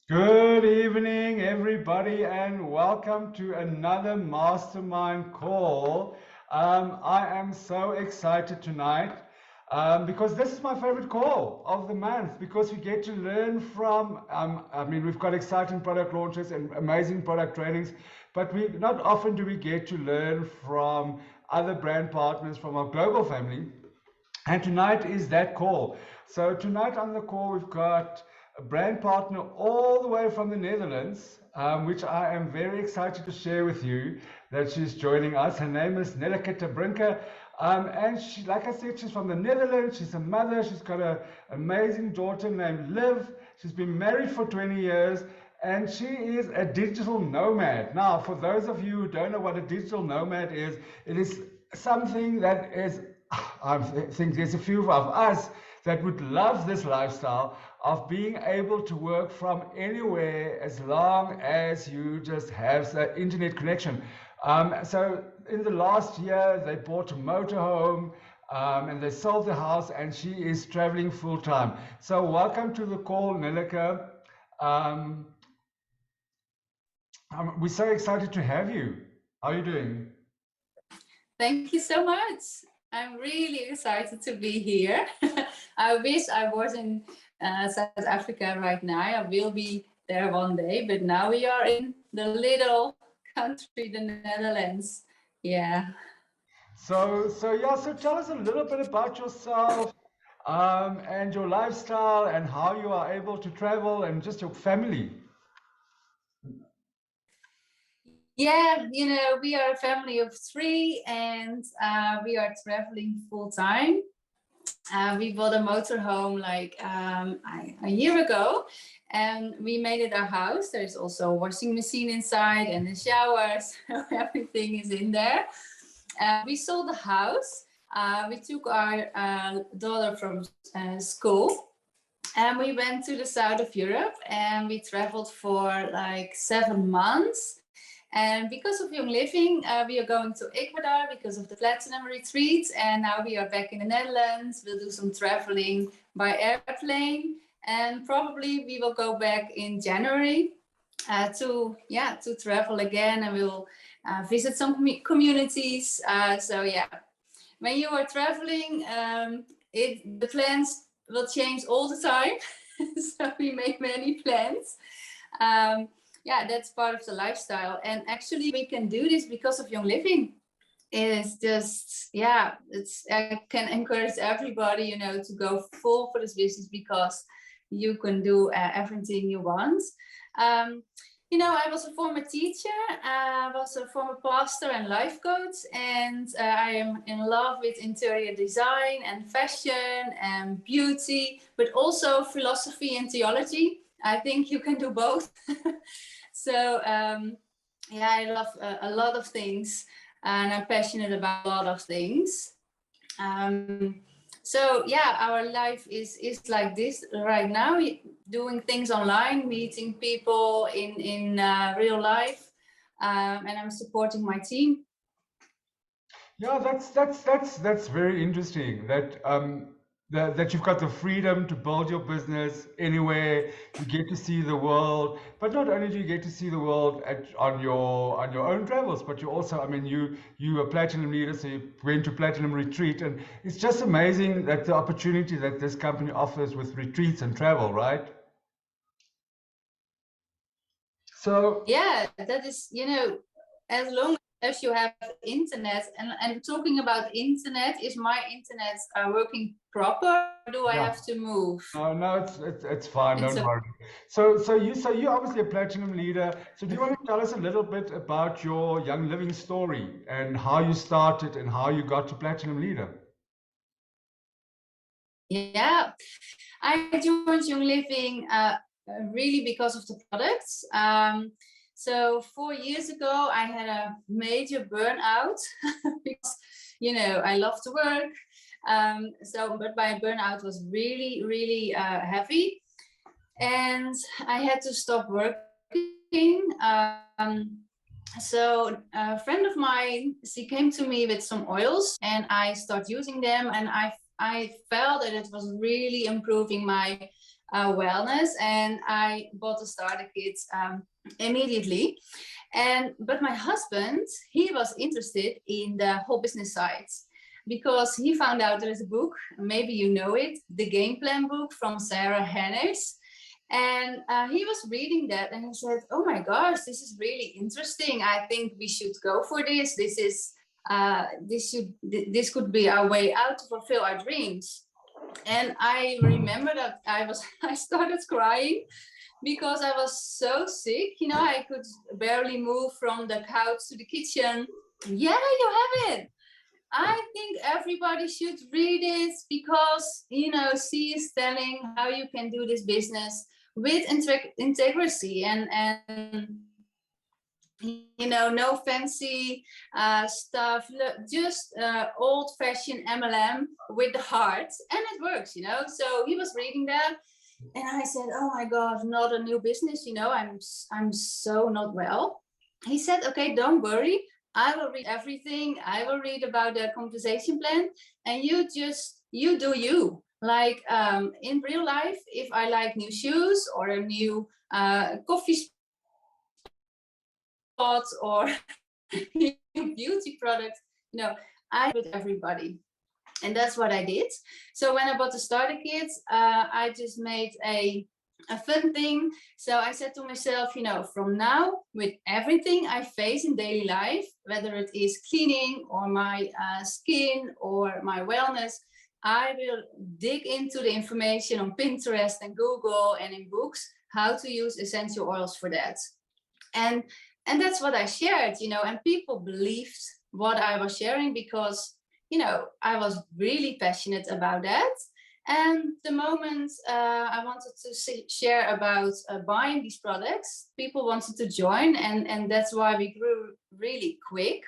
Good evening, everybody, and welcome to another Mastermind Call. I am so excited tonight because this is my favorite call of the month because we get to learn from, we've got exciting product launches and amazing product trainings, but not often do we get to learn from other brand partners from our global family. And tonight is that call. So tonight on the call, we've got a brand partner all the way from the Netherlands, which I am very excited to share with you that she's joining us. Her name is Nelleke Brinke. And she, like I said, she's from the Netherlands. She's a mother. She's got an amazing daughter named Liv. She's been married for 20 years. And she is a digital nomad. Now, for those of you who don't know what a digital nomad is, it is something that is, I think there's a few of us that would love this lifestyle of being able to work from anywhere as long as you just have the internet connection. So in the last year, they bought a motorhome and they sold the house, and she is traveling full time. So welcome to the call, Nelleke. Um, we're so excited to have you. How are you doing? Thank you so much. I'm really excited to be here. I wish I was in South Africa right now. I will be there one day, but now we are in the little country, the Netherlands. Yeah. So tell us a little bit about yourself and your lifestyle and how you are able to travel and just your family. Yeah, we are a family of three and we are traveling full time. We bought a motorhome like a year ago, and we made it our house. There's also a washing machine inside and a shower, so everything is in there. We sold the house. We took our daughter from school, and we went to the south of Europe, and we traveled for like 7 months. And because of Young Living, we are going to Ecuador because of the Platinum Retreat. And now we are back in the Netherlands. We'll do some traveling by airplane. And probably we will go back in January to travel again. And we'll visit some communities. When you are traveling, the plans will change all the time. So we make many plans. That's part of the lifestyle. And actually we can do this because of Young Living. It's just, I can encourage everybody, to go full for this business because you can do everything you want. I was a former teacher, I was a former pastor and life coach, and I am in love with interior design and fashion and beauty, but also philosophy and theology. I think you can do both. So I love a lot of things, and I'm passionate about a lot of things. Our life is like this right now, doing things online, meeting people in real life, and I'm supporting my team. Yeah, that's very interesting. That you've got the freedom to build your business anywhere. You get to see the world, but not only do you get to see the world on your own travels, but you also, you are platinum leader, so you went to platinum retreat, and it's just amazing that the opportunity that this company offers with retreats and travel, right? So yeah, that is, as long as you have internet, and talking about internet, is my internet working proper? Or do I have to move? No, it's fine. Don't worry. So you obviously a platinum leader. So do you want to tell us a little bit about your Young Living story and how you started and how you got to platinum leader? Yeah, I joined Young Living really because of the products. So 4 years ago, I had a major burnout because, I love to work. But my burnout was really, really heavy. And I had to stop working. So a friend of mine, she came to me with some oils, and I started using them, and I felt that it was really improving my wellness, and I bought a starter kit immediately. But my husband, he was interested in the whole business side, because he found out there is a book, maybe you know it, the Game Plan book from Sarah Hennis. And he was reading that and he said, oh my gosh, this is really interesting. I think we should go for this. This could be our way out to fulfill our dreams. And I remember that I started crying because I was so sick. You know, I could barely move from the couch to the kitchen. Yeah, you have it. I think everybody should read it because, you know, she is telling how you can do this business with integrity and you know, no fancy stuff, just old-fashioned MLM with the heart, and it works, you know. So he was reading that, and I said, oh my God, not a new business, you know, I'm so not well. He said, okay, don't worry, I will read everything. I will read about the compensation plan, and you do you. Like in real life, if I like new shoes or a new coffee spot or new beauty product, you know, I with everybody. And that's what I did. So when I bought the starter kit, I just made a fun thing. So I said to myself, you know, from now, with everything I face in daily life, whether it is cleaning or my skin or my wellness, I will dig into the information on Pinterest and Google and in books, how to use essential oils for that. And that's what I shared, you know, and people believed what I was sharing because, you know, I was really passionate about that. And the moment I wanted to share about buying these products, people wanted to join, and that's why we grew really quick.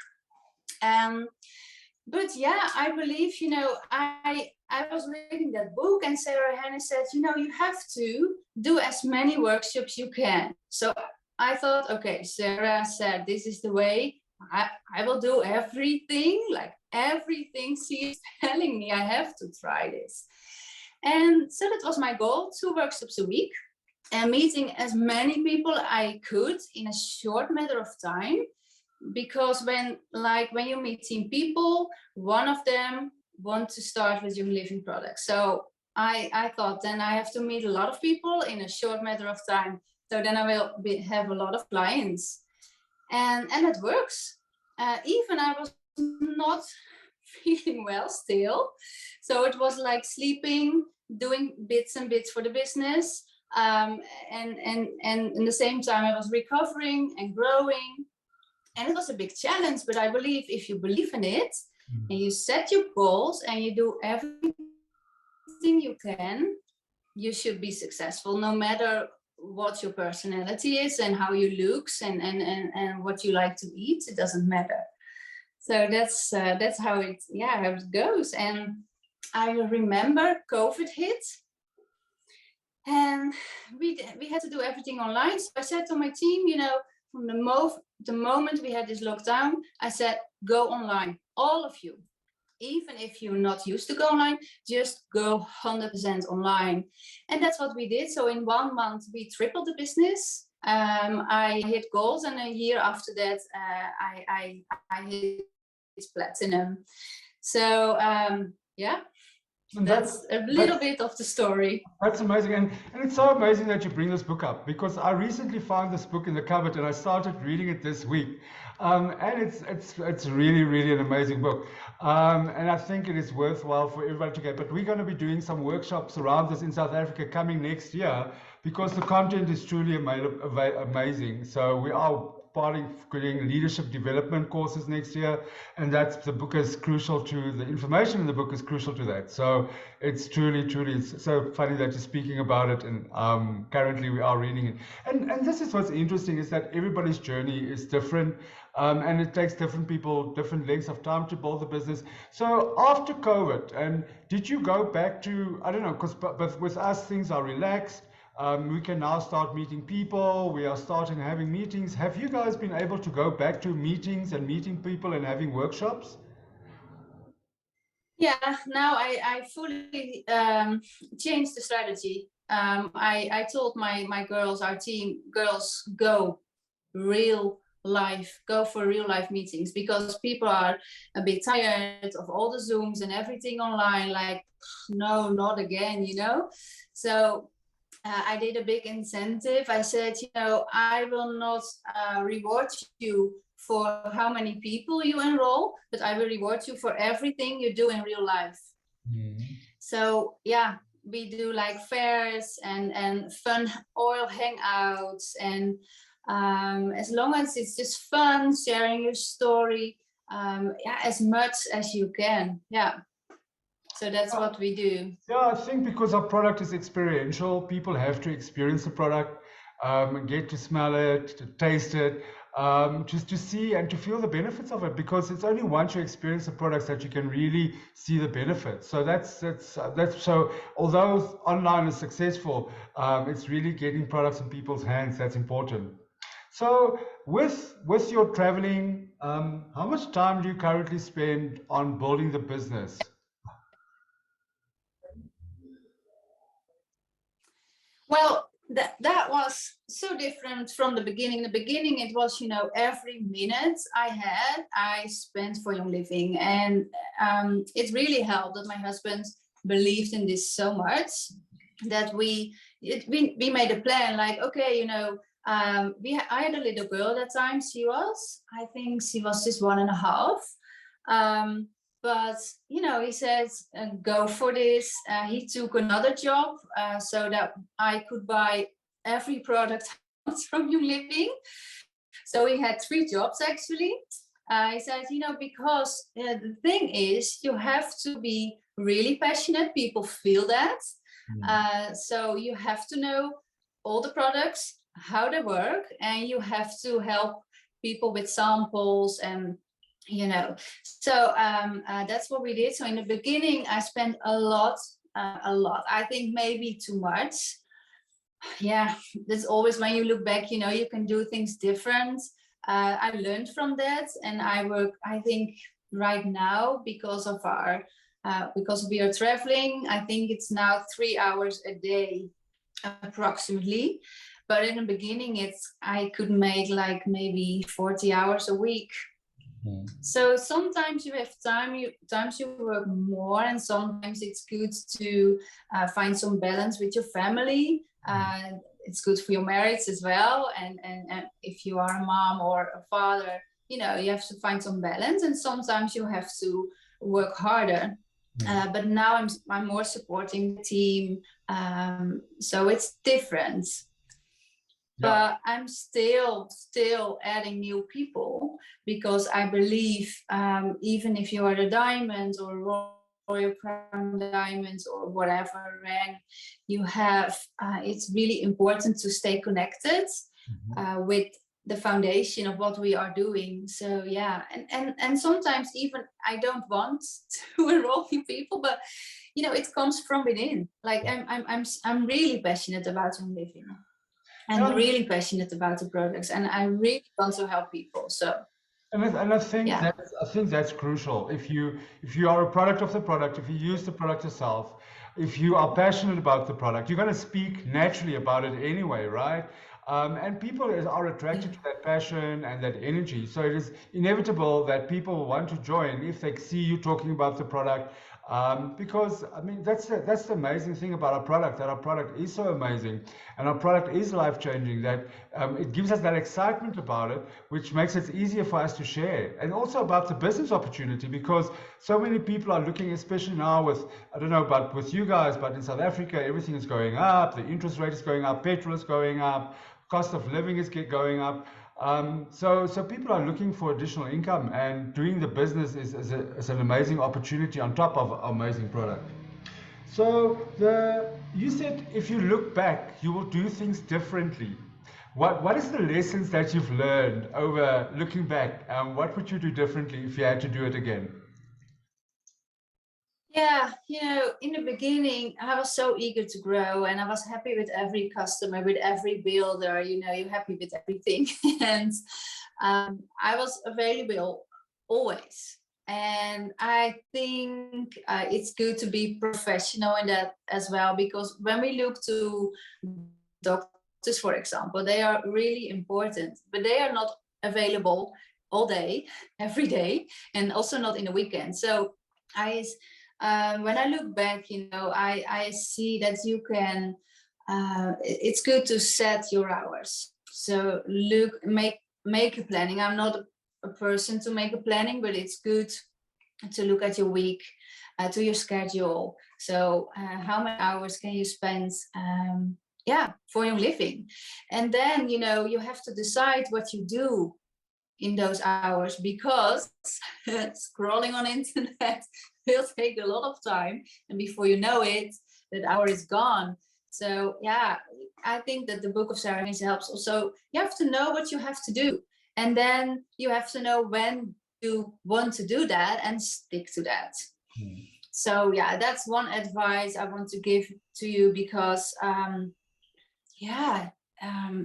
But yeah, I believe, you know, I was reading that book and Sarah Hennis said, you know, you have to do as many workshops you can. So I thought, okay, Sarah said, this is the way. I will do everything, like everything she is telling me. I have to try this. And so that was my goal, 2 workshops a week and meeting as many people I could in a short matter of time. Because when you meet team people, one of them want to start with your living product. So I thought then I have to meet a lot of people in a short matter of time. So then I will have a lot of clients. And it works. Even I was not feeling well still. So it was like sleeping, doing bits and bits for the business. And in the same time, I was recovering and growing. And it was a big challenge, but I believe if you believe in it and you set your goals and you do everything you can, you should be successful no matter what your personality is and how you looks and what you like to eat. It doesn't matter. So that's how it goes. And I remember COVID hit and we had to do everything online. So I said to my team, you know, from the moment we had this lockdown, I said, go online, all of you. Even if you're not used to go online, just go 100% online. And that's what we did. So in 1 month, we tripled the business. I hit goals, and a year after that, I hit platinum. So yeah. That's a little bit of the story. That's amazing. And it's so amazing that you bring this book up, because I recently found this book in the cupboard and I started reading it this week. And it's really, really an amazing book. And I think it is worthwhile for everybody to get. But we're going to be doing some workshops around this in South Africa coming next year, because the content is truly amazing. So we are creating leadership development courses next year, and the book is crucial to the information in the book is crucial to that. So it's truly it's so funny that you're speaking about it, and currently we are reading it. And this is what's interesting, is that everybody's journey is different, and it takes different people different lengths of time to build the business. So after COVID, and did you go back to, I don't know, because but with us things are relaxed. We can now start meeting people. We are starting having meetings. Have you guys been able to go back to meetings and meeting people and having workshops? Yeah, now I fully changed the strategy. I told my girls, our team, girls, go for real life meetings, because people are a bit tired of all the Zooms and everything online. Like, no, not again, So I did a big incentive. I said, I will not reward you for how many people you enroll, but I will reward you for everything you do in real life. So yeah, we do like fairs and fun oil hangouts, and as long as it's just fun, sharing your story, as much as you can. Yeah. So that's what we do. Yeah, I think because our product is experiential, people have to experience the product, get to smell it, to taste it, just to see and to feel the benefits of it. Because it's only once you experience the products that you can really see the benefits. So that's so. Although online is successful, it's really getting products in people's hands that's important. So with your traveling, how much time do you currently spend on building the business? Well, that was so different from the beginning. The beginning, it was, every minute I spent for Young Living. And it really helped that my husband believed in this so much that we made a plan, like, okay, I had a little girl at that time. I think she was just 1.5. But he said, go for this. He took another job so that I could buy every product from Young Living. So he had 3 jobs actually. He said, because the thing is, you have to be really passionate. People feel that. So you have to know all the products, how they work, and you have to help people with samples and so that's what we did. So in the beginning, I spent a lot. I think maybe too much. Yeah, that's always when you look back, you can do things different. I learned from that, and I work, I think right now, because we are traveling, I think it's now 3 hours a day approximately. But in the beginning, I could make like maybe 40 hours a week. So sometimes you have times you work more, and sometimes it's good to find some balance with your family. It's good for your marriage as well. And if you are a mom or a father, you have to find some balance, and sometimes you have to work harder. But now I'm more supporting the team. So it's different. But I'm still adding new people, because I believe even if you are a diamond or Royal Crown diamonds or whatever rank you have, it's really important to stay connected with the foundation of what we are doing. So yeah, and sometimes even I don't want to enroll new people, but it comes from within. Like I'm really passionate about Young Living. I'm really passionate about the products, and I really want to help people. So, and I think that's crucial. If you are a product of the product, if you use the product yourself, if you are passionate about the product, you're going to speak naturally about it anyway, right? And people are attracted to that passion and that energy. So it is inevitable that people want to join if they see you talking about the product. Because I mean that's the amazing thing about our product, that our product is so amazing and our product is life-changing, that it gives us that excitement about it, which makes it easier for us to share. And also about the business opportunity, because so many people are looking, especially now with, I don't know about with you guys, but in South Africa everything is going up, the interest rate is going up, petrol is going up, cost of living is going up. So people are looking for additional income, and doing the business is an amazing opportunity on top of an amazing product. So you said if you look back, you will do things differently. What is the lessons that you've learned over looking back? What would you do differently if you had to do it again? Yeah, in the beginning, I was so eager to grow, and I was happy with every customer, with every builder, you're happy with everything. And I was available always. And I think it's good to be professional in that as well, because when we look to doctors, for example, they are really important, but they are not available all day, every day, and also not in the weekend. So when I look back, I see that you can, it's good to set your hours. So make a planning. I'm not a person to make a planning, but it's good to look at your week, to your schedule. So how many hours can you spend for your living? And then you have to decide what you do in those hours, because scrolling on internet will take a lot of time, and before you know it, that hour is gone. So yeah, I think that the book of ceremonies helps also. You have to know what you have to do, and then you have to know when you want to do that and stick to that. So yeah, that's one advice I want to give to you, because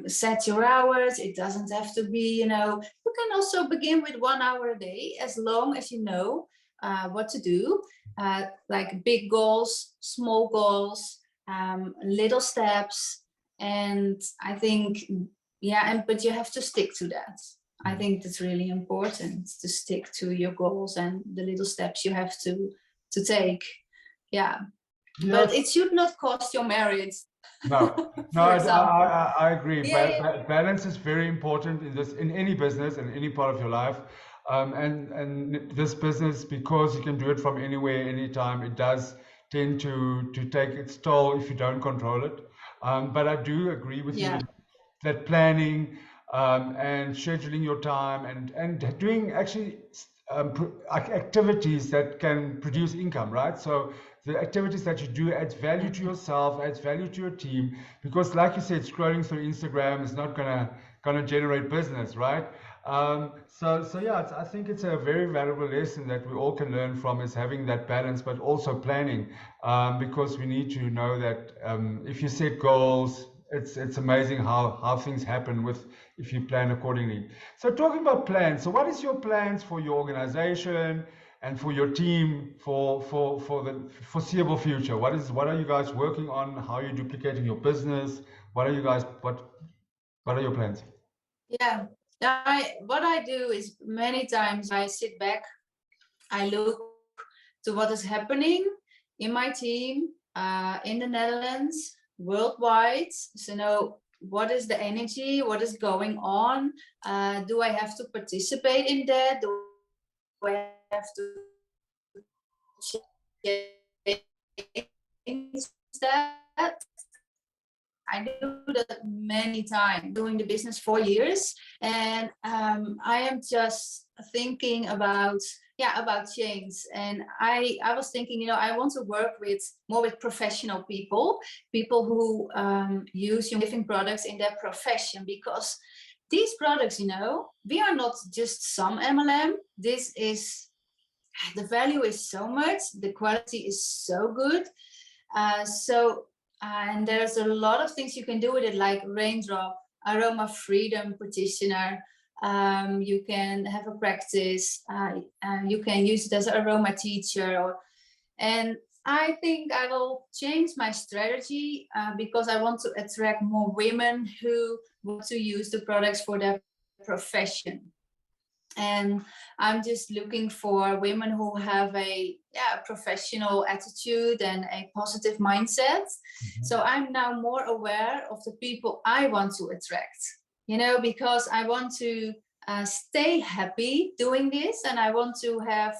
set your hours. It doesn't have to be, you can also begin with 1 hour a day, as long as you know what to do, like big goals, small goals, little steps. And I think, but you have to stick to that. I think that's really important, to stick to your goals and the little steps you have to take. Yeah. But it should not cost your marriage. No, I agree. Balance is very important in any business and any part of your life. And this business, because you can do it from anywhere, anytime, it does tend to take its toll if you don't control it. But I do agree with you that planning and scheduling your time and doing actually activities that can produce income, right? So the activities that you do adds value to yourself, adds value to your team, because like you said, scrolling through Instagram is not gonna generate business, right? So yeah, I think it's a very valuable lesson that we all can learn from, is having that balance, but also planning, because we need to know that if you set goals, it's amazing how things happen if you plan accordingly. So talking about plans, so what is your plans for your organization and for your team for the foreseeable future? What are you guys working on? How are you duplicating your business? What are your plans? Yeah, what I do is, many times I sit back, I look to what is happening in my team, in the Netherlands, worldwide. So what is the energy? What is going on? Do I have to participate in that? Do I have to change that? I do that many times, doing the business 4 years, and I am just thinking about change. And I was thinking, I want to work more with professional people who use your living products in their profession, because these products, we are not just some MLM. This is, the value is so much, the quality is so good. And there's a lot of things you can do with it, like raindrop, aroma freedom practitioner. You can have a practice. You can use it as an aroma teacher. And I think I will change my strategy, because I want to attract more women who want to use the products for their profession. And I'm just looking for women who have a professional attitude and a positive mindset. So I'm now more aware of the people I want to attract, because I want to stay happy doing this, and I want to have,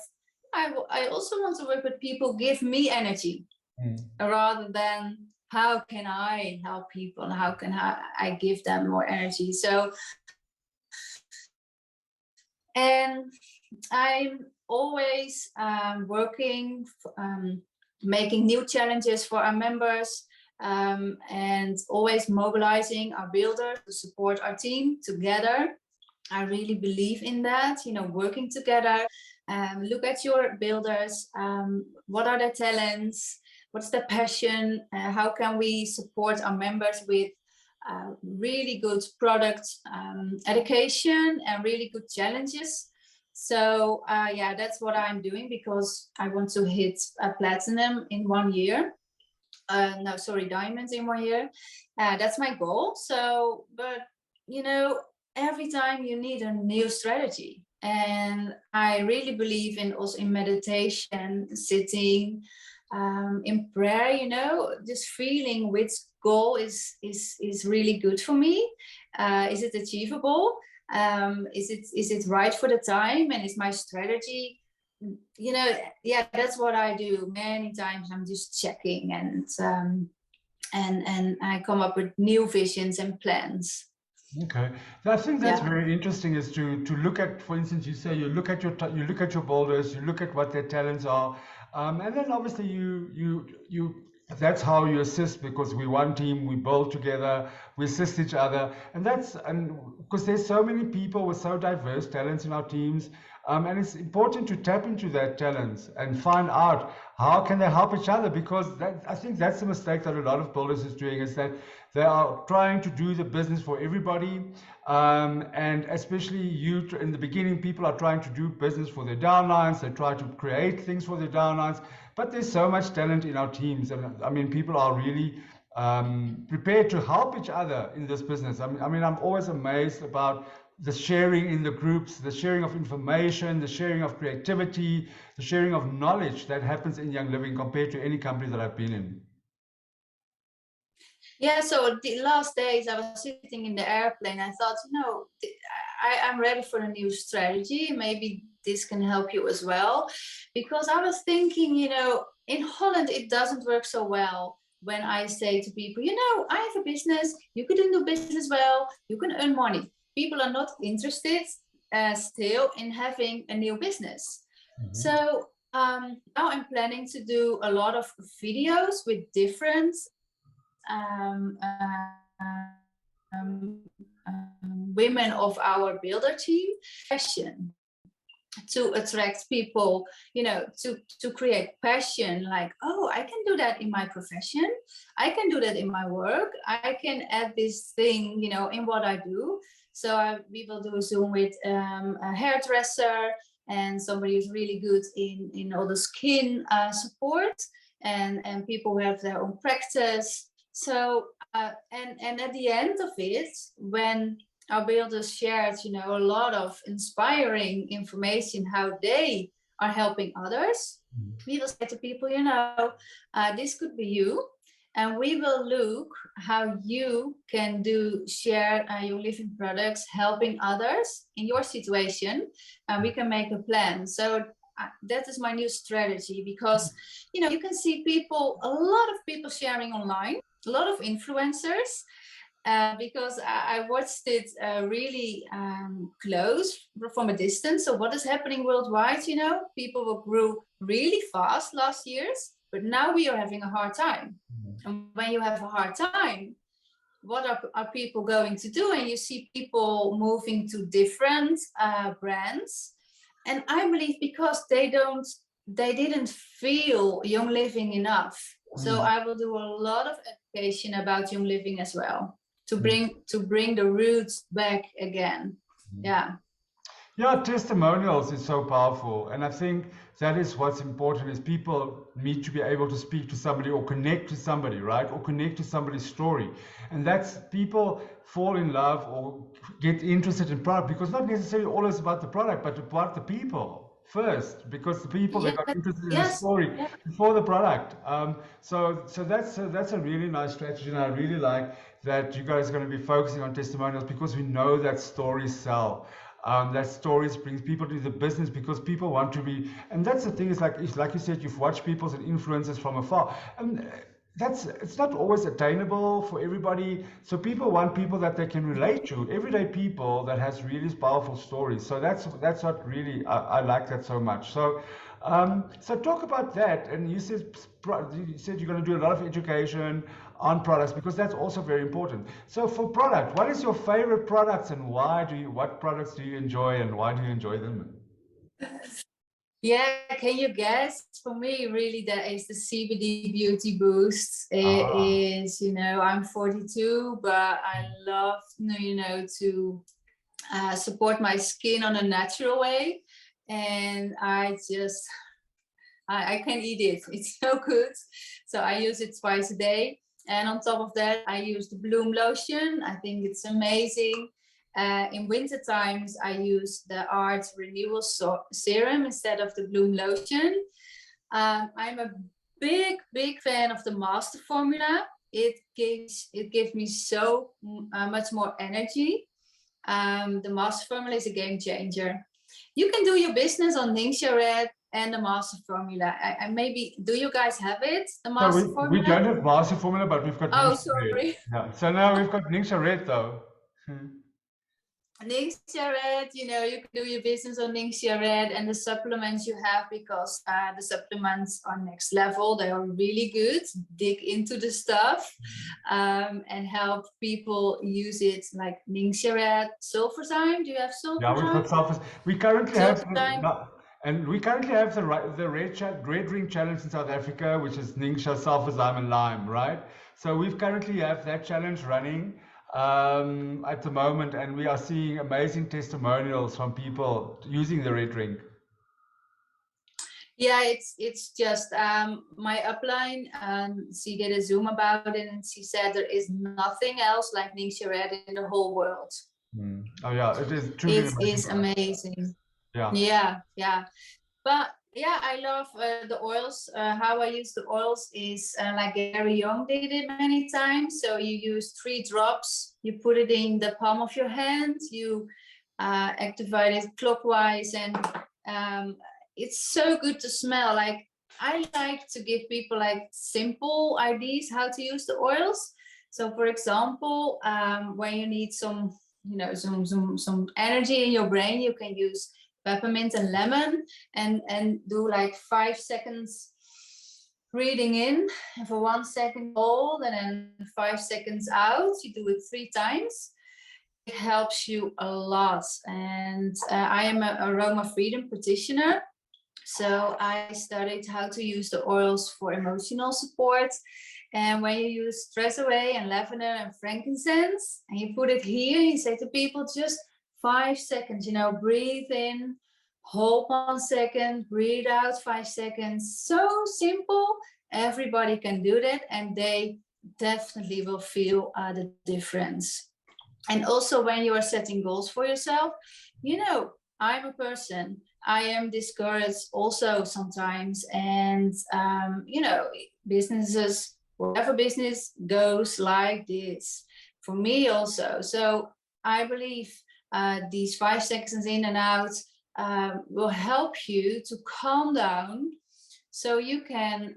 I also want to work with people who give me energy, rather than how can I help people and how can I give them more energy. So, and I'm always working, making new challenges for our members, and always mobilizing our builders to support our team together. I really believe in that, working together. Look at your builders. What are their talents? What's their passion? How can we support our members with really good product education and really good challenges? So yeah, that's what I'm doing, because I want to hit platinum in 1 year. No, sorry, diamonds in 1 year. That's my goal. So, but you know, every time you need a new strategy. And I really believe in also in meditation, sitting, in prayer, you know, just feeling which goal is really good for me. Is it achievable? Is it right for the time? And is my strategy, you know, yeah, that's what I do. Many times I'm just checking, and I come up with new visions and plans. Okay, I think that's Yeah. very interesting. Is to look at, for instance, you say you look at you look at your builders, you look at what their talents are, and then obviously you that's how you assist, because we one team, we build together, we assist each other, and because there's so many people with so diverse talents in our teams, and it's important to tap into that talents and find out how can they help each other, because I think that's the mistake that a lot of builders is doing, is that they are trying to do the business for everybody, and especially in the beginning, people are trying to do business for their downlines. They try to create things for their downlines, but there's so much talent in our teams, and I mean, people are really prepared to help each other in this business. I mean, I'm always amazed about the sharing in the groups, the sharing of information, the sharing of creativity, the sharing of knowledge that happens in Young Living compared to any company that I've been in. Yeah, so the last days I was sitting in the airplane. I thought, you know, I'm ready for a new strategy. Maybe this can help you as well. Because I was thinking, you know, in Holland, it doesn't work so well when I say to people, you know, I have a business, you can do business well, you can earn money. People are not interested still in having a new business. Mm-hmm. So now I'm planning to do a lot of videos with different women of our builder team, passion to attract people, you know, to create passion, like, oh, I can do that in my profession, I can do that in my work, I can add this thing, you know, in what I do. So we will do a Zoom with a hairdresser and somebody who's really good in all the skin support, and people who have their own practice. So and at the end of it, when our builders shared, you know, a lot of inspiring information how they are helping others, we will say to people, you know, this could be you, and we will look how you can share your living products, helping others in your situation, and we can make a plan. So that is my new strategy, because, you know, you can see people, a lot of people sharing online, a lot of influencers, because I watched it really close from a distance. So what is happening worldwide, you know, people grew really fast last years, but now we are having a hard time. And when you have a hard time, what are people going to do? And you see people moving to different brands. And I believe because they didn't feel Young Living enough. So I will do a lot of education about Young Living as well, to bring the roots back again. Yeah, testimonials is so powerful, and I think that is what's important, is people need to be able to speak to somebody or connect to somebody, right? Or connect to somebody's story. And that's, people fall in love or get interested in product because not necessarily always about the product, but about the people first, because the people that got interested in the story before the product. So that's a really nice strategy, and I really like that you guys are going to be focusing on testimonials, because we know that stories sell. That stories brings people to the business, because people want to be, and that's the thing, is like you said, you've watched people's and influences from afar, and it's not always attainable for everybody. So people want people that they can relate to, everyday people that has really powerful stories. So that's what really I like that so much. So so talk about that. And you said you're going to do a lot of education on products, because that's also very important. So for product, what is your favorite products, and what products do you enjoy, and why do you enjoy them? Yeah, can you guess? For me, really, that is the CBD Beauty Boost. It is, you know, I'm 42, but I love, you know, to support my skin on a natural way. and I can eat it. It's so good. So I use it twice a day. And on top of that, I use the Bloom lotion. I think it's amazing. In winter times, I use the Art Renewal Serum instead of the Bloom lotion. I'm a big fan of the Master Formula. It gives me so much more energy. The Master Formula is a game changer. You can do your business on Ningxia Red and the Master Formula. Maybe, do you guys have it, the Master Formula? We don't have Master Formula, but we've got Ningxia Red. Sorry. Yeah. So now we've got Ningxia Red though. Ningxia Red, you can do your business on Ningxia Red, and the supplements you have, because the supplements are next level. They are really good. Dig into the stuff and help people use it, like Ningxia Red, Sulfur Time. Do you have Sulfur Time? Yeah, we've got Sulfur. We currently have the Red Ring Challenge in South Africa, which is Ningxia, Sulfur Time, and Lime, right? So we've currently have that challenge running at the moment, and we are seeing amazing testimonials from people using the Red Ring. Yeah, it's just my upline. She did a Zoom about it, and she said there is nothing else like Ningxia Red in the whole world. Oh yeah, it is truly amazing. It is amazing. Yeah. But yeah, I love the oils. How I use the oils is like Gary Young did it many times. So you use 3 drops, you put it in the palm of your hand, you activate it clockwise, and it's so good to smell. Like, I like to give people like simple ideas how to use the oils. So for example, when you need some energy in your brain, you can use peppermint and lemon, and do like 5 seconds breathing in, and for 1 second hold, and then 5 seconds out. You do it 3 times. It helps you a lot. And I am an aroma freedom practitioner, so I studied how to use the oils for emotional support. And when you use Stress Away and lavender and frankincense, and you put it here, you say to people, just 5 seconds, breathe in, hold 1 second, breathe out 5 seconds. So simple. Everybody can do that, and they definitely will feel the difference. And also, when you are setting goals for yourself, I'm a person, I am discouraged also sometimes. And, businesses, whatever business goes like this, for me also. So I believe these 5 seconds in and out will help you to calm down, so you can,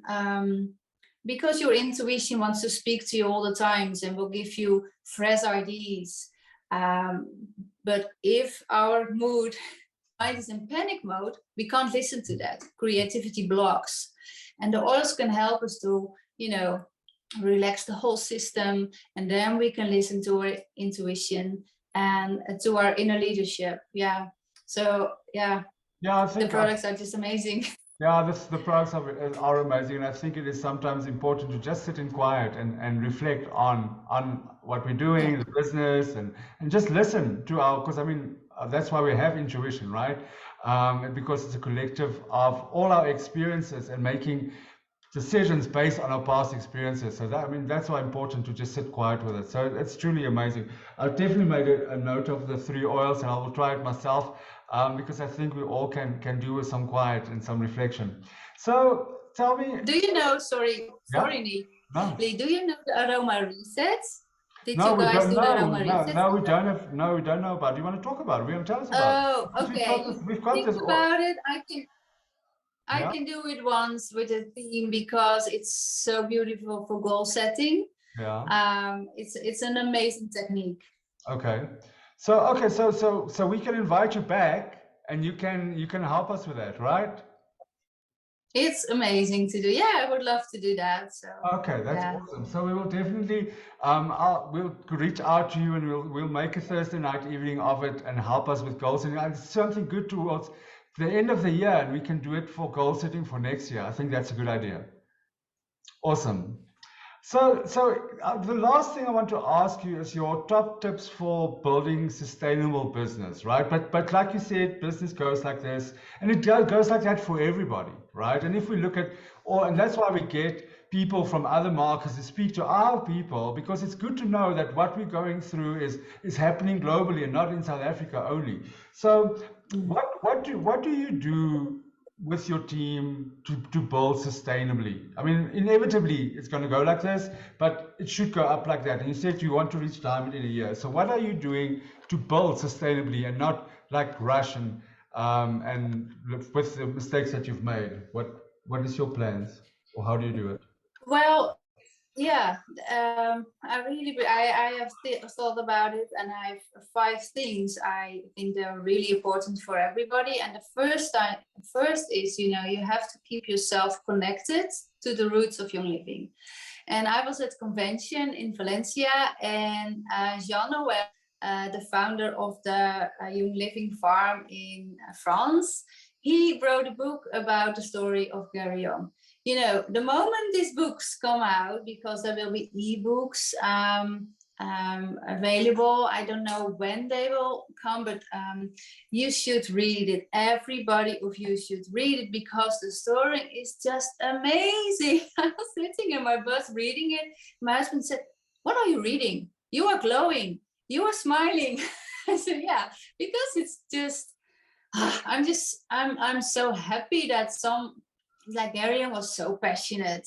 because your intuition wants to speak to you all the times and will give you fresh ideas. But if our mind is in panic mode, we can't listen to that. Creativity blocks. And the oils can help us to, relax the whole system, and then we can listen to our intuition and to our inner leadership. Yeah. So I think the products are just amazing. Yeah, the products are amazing, and I think it is sometimes important to just sit in quiet and reflect on what we're doing, the business, and just listen to because that's why we have intuition, right? Because it's a collective of all our experiences and making decisions based on our past experiences. So that's why important to just sit quiet with it. So it's truly amazing. I've definitely made a note of the 3 oils, and I will try it myself. Because I think we all can do with some quiet and some reflection. So tell me, do you know, sorry, Nick, no. Do you know the aroma resets? Did no, you guys do the aroma resets? No, we don't know about it. Do you want to talk about it? We're going to tell us about it. Okay. We've got this about it. I can do it once with a theme, because it's so beautiful for goal setting. Yeah. It's an amazing technique. Okay. So we can invite you back, and you can help us with that, right? It's amazing to do. Yeah, I would love to do that. So okay, that's awesome. So we will definitely we'll reach out to you, and we'll make a Thursday night evening of it and help us with goal setting. It's something good towards the end of the year, and we can do it for goal setting for next year. I think that's a good idea. Awesome. So the last thing I want to ask you is your top tips for building sustainable business, right? But like you said, business goes like this, and it goes like that for everybody, right? And if we look at, and that's why we get people from other markets to speak to our people, because it's good to know that what we're going through is happening globally and not in South Africa only. So what do you do with your team to build sustainably? I mean, inevitably it's going to go like this, but it should go up like that. And you said you want to reach diamond in a year. So what are you doing to build sustainably and not like rush and with the mistakes that you've made? What is your plans, or how do you do it? Well, yeah, I have thought about it, and I have 5 things I think they're really important for everybody. And the first is, you know, you have to keep yourself connected to the roots of Young Living. And I was at convention in Valencia, and Jean Noël, the founder of the Young Living farm in France, he wrote a book about the story of Gary Young. You know, the moment these books come out, because there will be ebooks available, I don't know when they will come, but you should read it. Everybody of you should read it, because the story is just amazing. I was sitting in my bus reading it. My husband said, "What are you reading? You are glowing. You are smiling." I said, "Yeah, because it's just, I'm so happy that Gary was so passionate,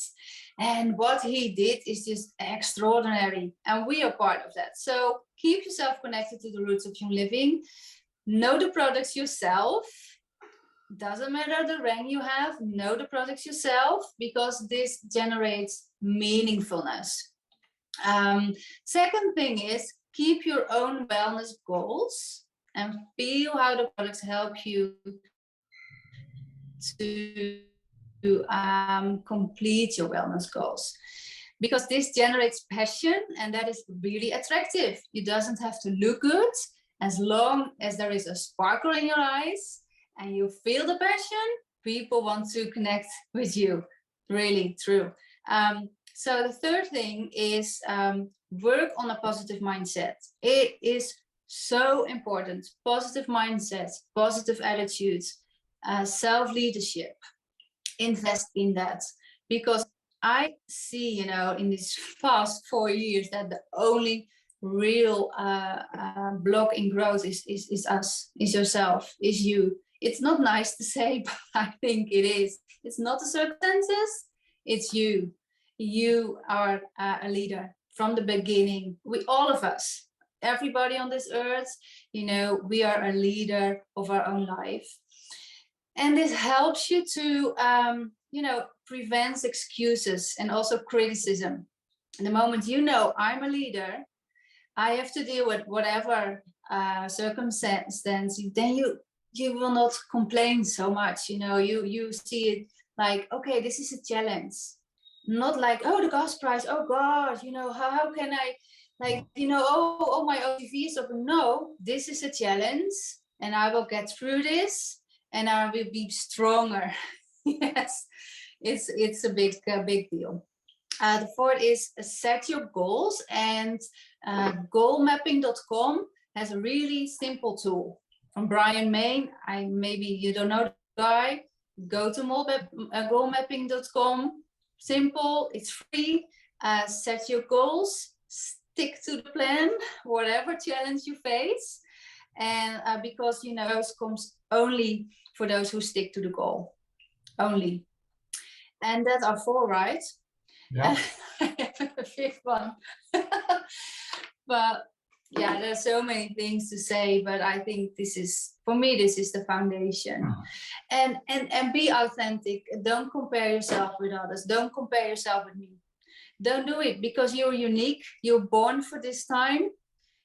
and what he did is just extraordinary, and we are part of that. So keep yourself connected to the roots of Young Living. Know the products yourself. Doesn't matter the rank you have, know the products yourself, because this generates meaningfulness. Second thing is, keep your own wellness goals and feel how the products help you to complete your wellness goals, because this generates passion, and that is really attractive. You doesn't have to look good, as long as there is a sparkle in your eyes and you feel the passion. People want to connect with you. Really true. So the third thing is work on a positive mindset. It is so important. Positive mindset, positive attitudes, self-leadership. Invest in that, because I see, you know, in these past 4 years, that the only real block in growth is us, is yourself, is you. It's not nice to say, but I think it is. It's not the circumstances, it's you. You are a leader from the beginning. We, all of us, everybody on this earth, you know, we are a leader of our own life. And this helps you to, you know, prevents excuses and also criticism. And the moment you know, I'm a leader, I have to deal with whatever circumstance, then you will not complain so much. You know, you see it like, okay, this is a challenge. Not like, oh, the gas price, oh God, you know, how can I, like, you know, oh my OTV is open. No, this is a challenge, and I will get through this, and I will be stronger. Yes, it's a big deal. The fourth is set your goals, and goalmapping.com has a really simple tool from Brian Main. Maybe you don't know the guy. Go to goalmapping.com. Simple, it's free. Set your goals, stick to the plan, whatever challenge you face. And because, you know, those comes only for those who stick to the goal, only. And that are 4, right? Yeah. I have a 5th one. But yeah, there's so many things to say, but I think this is, for me, this is the foundation. And be authentic. Don't compare yourself with others. Don't compare yourself with me. Don't do it, because you're unique. You're born for this time.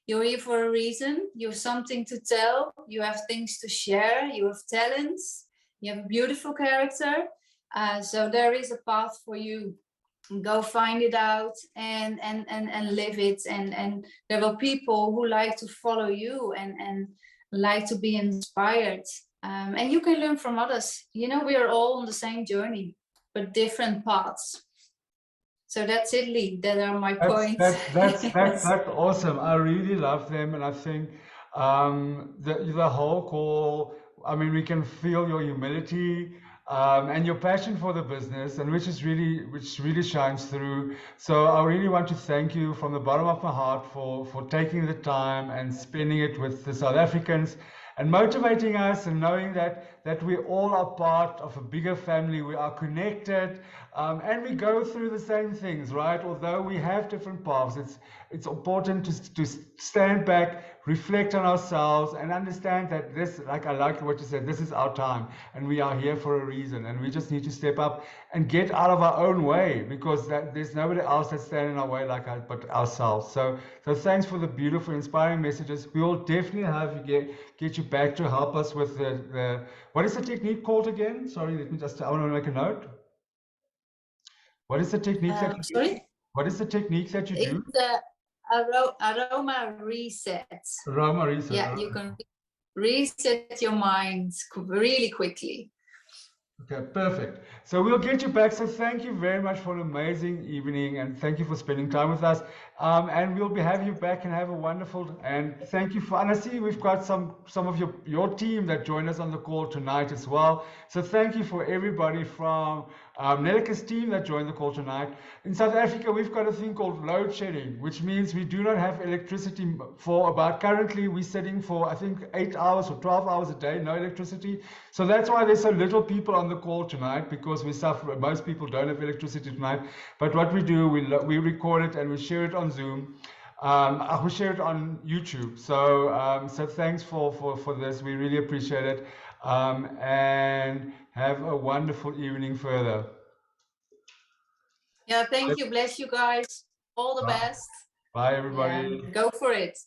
You're here for a reason. You have something to tell. You have things to share. You have talents. You have a beautiful character. So there is a path for you. Go find it out and live it. And there are people who like to follow you and like to be inspired. And you can learn from others. You know, we are all on the same journey, but different paths. So that's it, Lee. That are my points. That's awesome. I really love them, and I think the whole call. I mean, we can feel your humility and your passion for the business, and which really shines through. So I really want to thank you from the bottom of my heart for taking the time and spending it with the South Africans and motivating us and knowing that we all are part of a bigger family. We are connected, and we go through the same things, right? Although we have different paths, it's important to stand back, reflect on ourselves, and understand that this, like I like what you said, this is our time, and we are here for a reason, and we just need to step up and get out of our own way, because there's nobody else that's standing in our way like us but ourselves. So thanks for the beautiful, inspiring messages. We will definitely have you get you back to help us with the what is the technique called again? Sorry, I want to make a note. What is the technique that you do? What is the technique that you do? It's the aroma reset. Aroma reset. Yeah, you can reset your mind really quickly. Okay, perfect. So we'll get you back. So thank you very much for an amazing evening, and thank you for spending time with us. And we'll be having you back, and have a wonderful. And thank you for. And I see we've got some of your team that joined us on the call tonight as well. So thank you for everybody from Nelleke's team that joined the call tonight. In South Africa, we've got a thing called load shedding, which means we do not have electricity for about, currently we're sitting for, I think, 8 hours or 12 hours a day, no electricity. So that's why there's so little people on the call tonight, because we suffer, most people don't have electricity tonight. But what we do, we record it and we share it on Zoom. We share it on YouTube. So so thanks for this. We really appreciate it. And have a wonderful evening further. Yeah, thank you. Bless you guys. All the best. Bye, everybody. Go for it.